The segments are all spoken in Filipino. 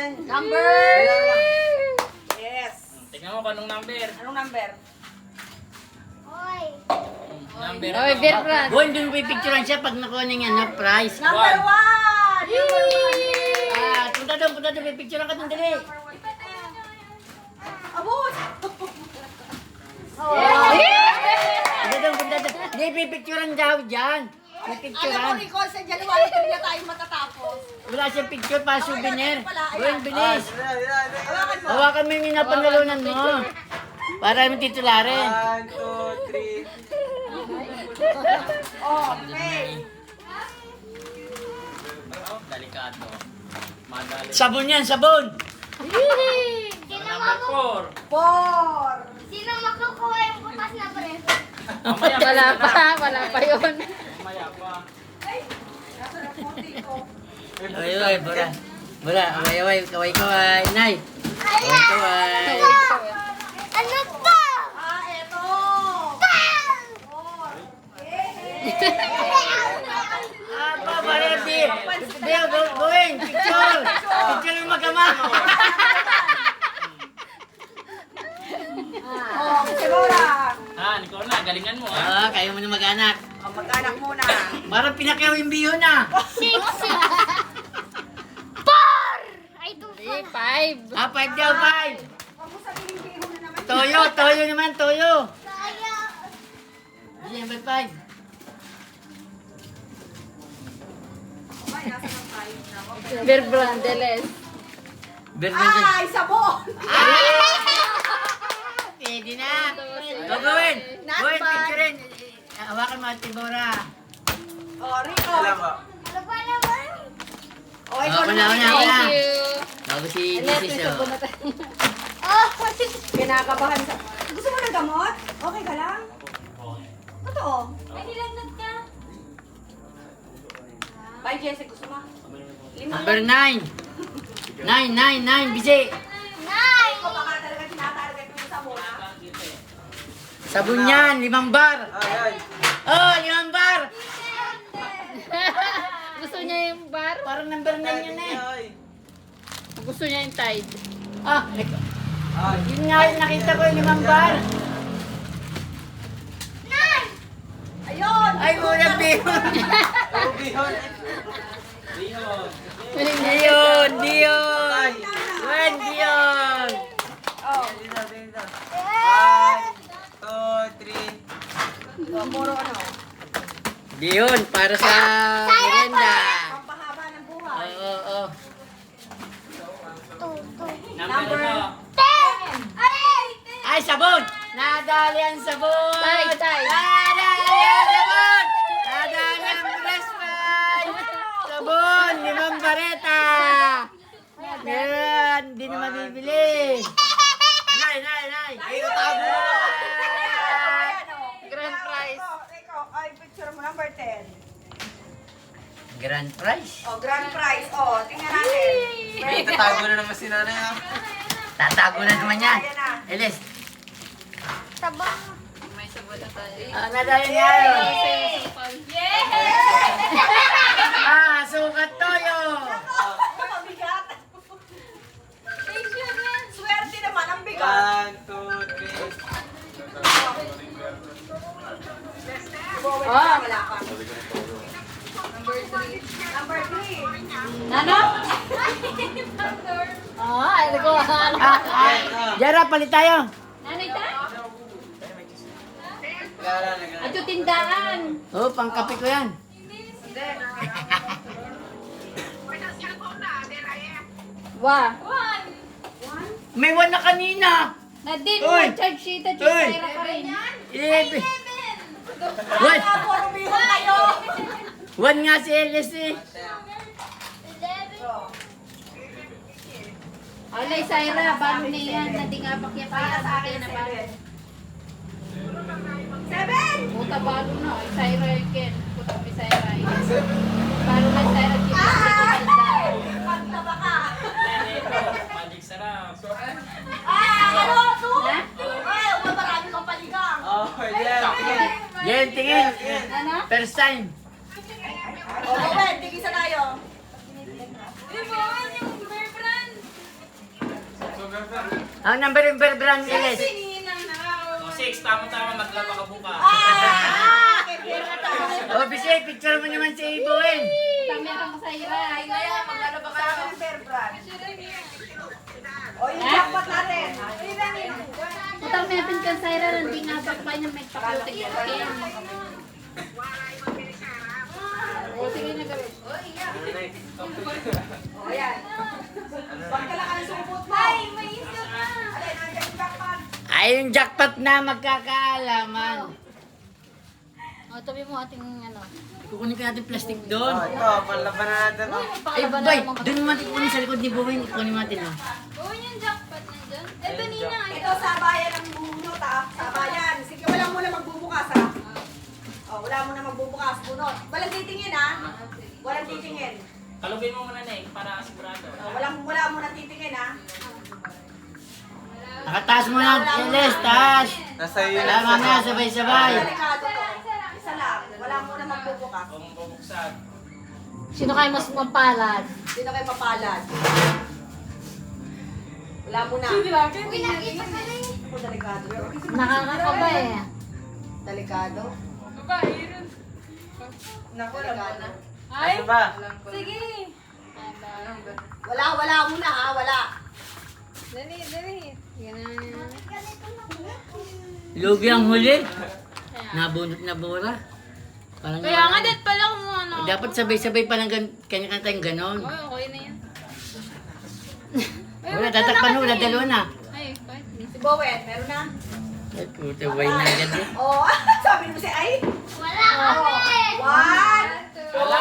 natin. Number! Yes. Tingnan mo kung anong number. Anong number? Number. Oy, beer brand. Boy, doon mo pipicturean siya pag nakuha niya na prize. Number 1! Punta doon, pipicturean ka doon, dali. Abot! Punta doon. Hindi, pipicturean daw dyan. Alam mo, Pipicturean. Nicole, sa January 3 na tayo matatapos. Wala siyang picture para souvenir. Boy, Ayan. bilis. Hawakan mo. Hawakan mo yung minapanalunan mo. Para mo titularin. 1, 2, 3. Okay. Delikado. Madali. Sabon yan, sabon. Number 4. 4. Sino makukuha yung butas na bread? Mamaya Wala pa yun. Mamaya pa. Nasa na puti ko. Ay, bura. Bura, kaway. Nay. Kaway. Ano to? Eto. 4. Bareti. Bill, going. Picture. Picture yung magama. Sigura. Ikaw na, galingan mo ha. Kayo mo na mag-anak. Mag-anak muna. Parang pinakyaw yung biyo na. 6. 4. Ay, 2 5. 5 daw, 5. Huwag mo sabihin biho na naman. Toyo naman, toyo. Kaya. Number 5. Ay, nasa ng 5 na. Beer brand, Deles. Ay, sabon! Pwede na. Gawin. Gawin, picturein. Hawakan mo at Tibora. Rico. Alam mo. Ano ba naman? Ikaw Una. Thank you. Bago si Anet, may Mrs. sabon na tayo. Oh, Kinakabahan sa... Gusto mo ng gamot? Okay ka lang? Totoo. may nilagnat ka. Bye, Jesse. Gusto mo? Number 9. 9. Bisi. Nay! Ikaw baka talaga tinatarget mo yung sabon, ha? Sabon yan, 5 bar. Ay. Oh, 5 bar. Gusto niya yung bar? Parang number 9 yun eh. Ay. Gusto niya yung Tide. Yun nga yung nakita ko yung 5 bar. Ayun! Ay, kulang bihon. Bihon. Diyon. Wen, diyon. Oh, Dito. 1, 2, 3. puro ano? Diyon, para sa merenda. Pampahaba ng buhay. Oo. Number ano? 10! Aray! Ay, sabon! Nadali ang sabon! Tay. Nadali ang sabon! Nadali ang breast pie! Sabon! 5 bareta! Meron! Hindi na mabibili! Nay! Ay, tago na naman! Grand prize. Ikaw, ay, picture mo number 10. Grand prize! Oh, grand prize. Oh, tingnan natin. May tatago na naman si nanay ha. Tatago na naman yan! Ayan na. Elis! Sabang. May sabon na tayo. Nadali niya! Sukat toyo! Mabigat. Swerte naman, ang bigat. 1, 2, 3. Wala pa. Number 3. Ano? Ay, ano ko? Jara, palit tayo! Nanay tayo? Gara. Ato tindahan. Oh, pangkape ko yan. Wah. May 1 na kanina! Nadine, Uy! charge sheet at Uy! Ira ka rin. 11! Puro biho kayo. 1 nga si Elis eh. 11. Alay, Syra, bago na yan. Nadingapak niya pa Para yan. sa akin, na bago. 7. Puta, bago na. Ay, Syra, again. Puta, may Syra. Bago na Syra. Pagtaba ka. Magic sarap. Ano? 2? Ha? Ay, marami kang paligang. Oh, yeah. Yan, tingin. Ano? First time. O, Gwen, tigisa tayo. Ang number yung brand Iles. O, 6, tama-tama, maglaba ka buka. Kay Pierre na tayo. O, Bisay, picture mo naman si Ibuin. Kami ang sa Iray. Magkano ba ka ng Fair Brand? O, yung jackpot natin. Utang natin kan sa Iray, hindi nga pa kayo na may pakutik skin. O, sige na gawin. O, ayan. Pagkala ka ng sumupot mo. Ay, may isa pa. Alin, nandiyan yung jackpot. Ay, yung jackpot na magkakaalaman. O, tabi mo ating ano. Kukunin ka natin plastic doon. Oh, ito, panlaban na natin. Oh. Ay, bay, doon naman kukunin sa likod ni Buwin. Kukunin natin, oh. Oo, yung jackpot nandyan. Ito, Nina. Ito, sabayan ang bunot ha. Sabayan. Sige, wala mo na magbubukas ha. O, wala mo na magbubukas. Bunot. Walang titingin ha. Walang titingin. Kalugin mo muna na para sigurado. O, wala mo na titingin ha. Nakataas mo na, Iles, taas. Nasa iyo Wala, mamaya, sabay-sabay. Delikado to. Isa lang. Wala mo na magbubukas. Kung bubuksan. Sino kayo mas mapalad? Sino kayo papalad? Wala mo na. Uy, nakita ka na eh. Ako, delikado. Nakakakaba eh. Delikado. Naku, delikado. Ano ba? Sige. Wala mo na ha. Wala. Lugi ang huli. Nabunot na bura. Parang Kaya nga, det pala kung ano. dapat sabay-sabay pa ng kanya-kanya tayong ganon. Okay na yan. Wala, tatakpan mo, wala, dalawa na. Ay, kahit hindi. Si Bowen, meron na? Ay, puta, way na agad eh. Oo. Sabi mo si ay. Wala kami. One. Wala.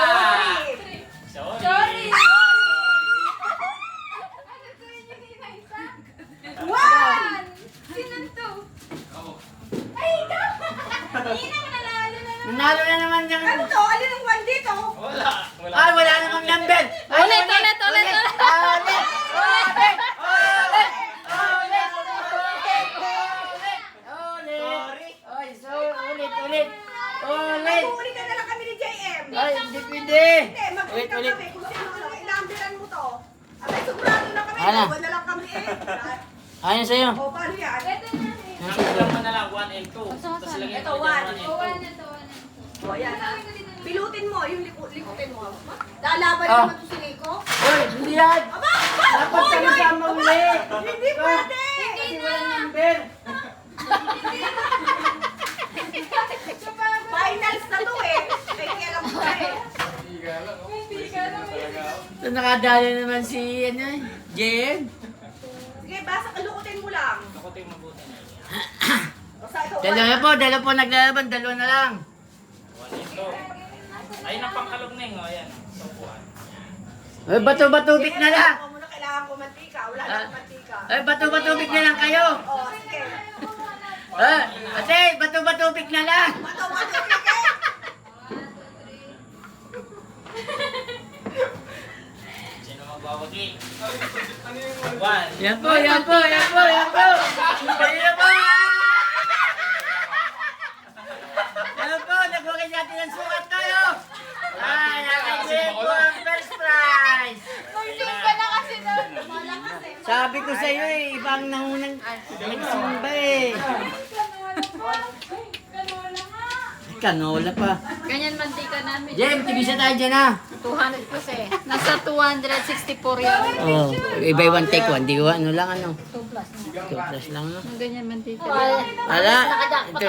Two. Sorry. One. Sino to? Oh. Ay, ikaw. Nina, manalalo na. Nanalo na naman yung... Ano to? Alin ang one dito? Wala. Ay, wala namang number! Ay, Ulit. Ulit! Ulit! Ay, so, ulit! Mag-uuli ka na lang kami ni JM. Ay, hindi pwede! Hindi, mag-uuli ka Ulit. kami. Kung sino ang ilambiran mo to. Abay, sigurado na kami. Ano? Iwan na lang kami eh. Ayun sa'yo. O, paano yan? Nakita mo na lang 1 and 2. Tapos lagyan Ito, mo one. dyan 1 and 2. O, yan ha. Pilutin mo, yung likutin mo. Lalaban Ah. naman to si Nico. Uy, hindi yan! Aba! Dapat sama-sama uli! Hindi pwede! Kasi walang number! Finals na to eh. Kaya alam mo na eh. So, nakadali naman si, ano, JM. Sige, basta kalukutin mo lang. Ako ito yung mabuti na. O, sa ito, Dalawa po naglalaban, dalawa na lang. 1 and 2. Ayun ang pangkalugning. O, ayan. Sopuan. Ay, bato-batubik na lang. Kung muna kailangan ko mantika. Wala na akong mantika. Ay, bato-batubik na lang kayo. O, sige. Ate, bato-batubik na lang. Sige. Sino magbawagi? 1. Yan po. Yan po. Yan po. Nagwagay natin ang sukat tayo. Ay, nakajip po ang first prize. Sabi ko sa iyo eh, ibang nangunang nagsimba eh. Canola pa. Ganyan mantika namin. Jem, tigisa tayo dyan ah. 200 plus eh. Nasa 264 yan. Oh, iba one take one. Di ko ano lang ano. 2 plus. 2 plus lang no. Ganyan mantika. Ala, ito